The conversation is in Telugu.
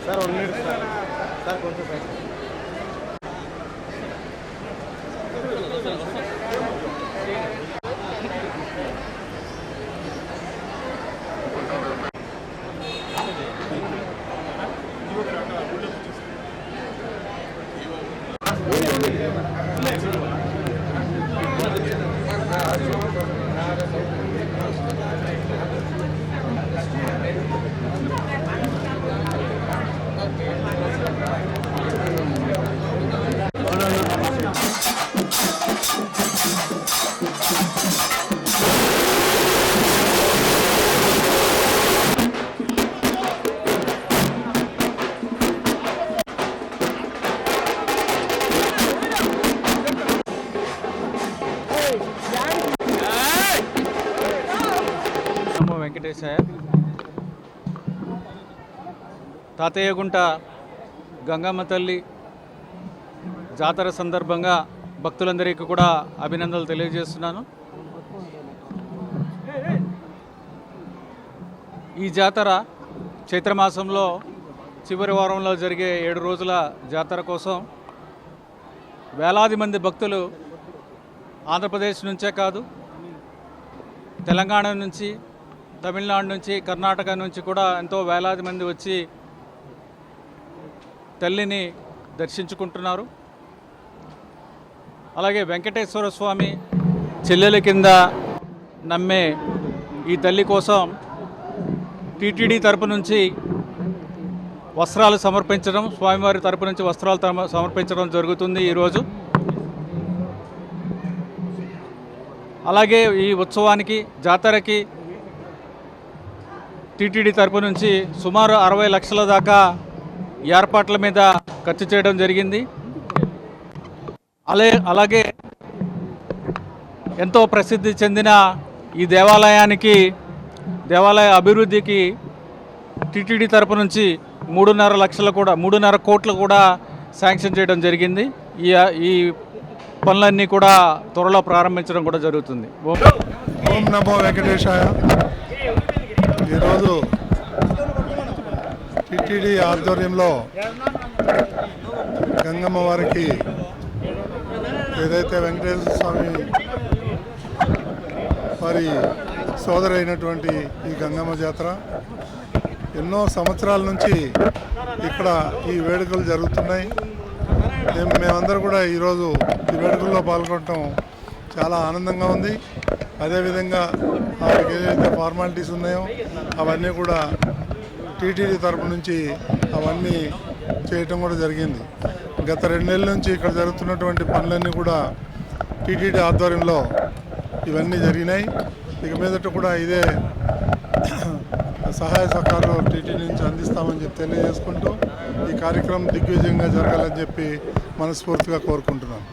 సార్ 1 మినిట్ సార్ కొంచెం సార్ వెంకటేశయ్య తాతయ్యగుంట గంగమ్మ తల్లి జాతర సందర్భంగా భక్తులందరికీ కూడా అభినందనలు తెలియజేస్తున్నాను. ఈ జాతర చైత్రమాసంలో చివరి వారంలో జరిగే 7 రోజుల జాతర కోసం వేలాది మంది భక్తులు ఆంధ్రప్రదేశ్ నుంచే కాదు, తెలంగాణ నుంచి, తమిళనాడు నుంచి, కర్ణాటక నుంచి కూడా ఎంతో వేలాది మంది వచ్చి తల్లిని దర్శించుకుంటున్నారు. అలాగే వెంకటేశ్వర స్వామి చెల్లెల కింద నమ్మే ఈ తల్లి కోసం టీటీడీ తరపు నుంచి వస్త్రాలు సమర్పించడం, స్వామివారి తరపు నుంచి వస్త్రాలు సమర్పించడం జరుగుతుంది ఈరోజు. అలాగే ఈ ఉత్సవానికి, జాతరకి టీటీడీ తరపు నుంచి సుమారు 60 లక్షల దాకా ఏర్పాట్ల మీద ఖర్చు చేయడం జరిగింది. అలాగే ఎంతో ప్రసిద్ధి చెందిన ఈ దేవాలయ అభివృద్ధికి టీటీడీ తరపు నుంచి 3.5 కోట్లు కూడా శాంక్షన్ చేయడం జరిగింది. ఈ పనులన్నీ కూడా త్వరలో ప్రారంభించడం కూడా జరుగుతుంది. ఓం నమో వెంకటేశాయ. ఈరోజు టీటీడీ ఆధ్వర్యంలో గంగమ్మ వారికి ఏదైతే వెంకటేశ్వర స్వామి వారి సోదరైనటువంటి ఈ గంగమ్మ జాతర ఎన్నో సంవత్సరాల నుంచి ఇక్కడ ఈ వేడుకలు జరుగుతున్నాయి. మేమందరూ కూడా ఈరోజు ఈ వేడుకల్లో పాల్గొనడం చాలా ఆనందంగా ఉంది. అదేవిధంగా వారికి ఏదైతే ఫార్మాలిటీస్ ఉన్నాయో అవన్నీ కూడా టీటీడీ తరపు నుంచి అవన్నీ చేయటం కూడా జరిగింది. గత 2 నెలల నుంచి ఇక్కడ జరుగుతున్నటువంటి పనులన్నీ కూడా టీటీడీ ఆధ్వర్యంలో ఇవన్నీ జరిగినాయి. ఇక మీదట కూడా ఇదే సహాయ సహకారాలు టీటీడీ నుంచి అందిస్తామని చెప్పి తెలియజేసుకుంటూ ఈ కార్యక్రమం దిగ్విజయంగా జరగాలని చెప్పి మనస్ఫూర్తిగా కోరుకుంటున్నాను.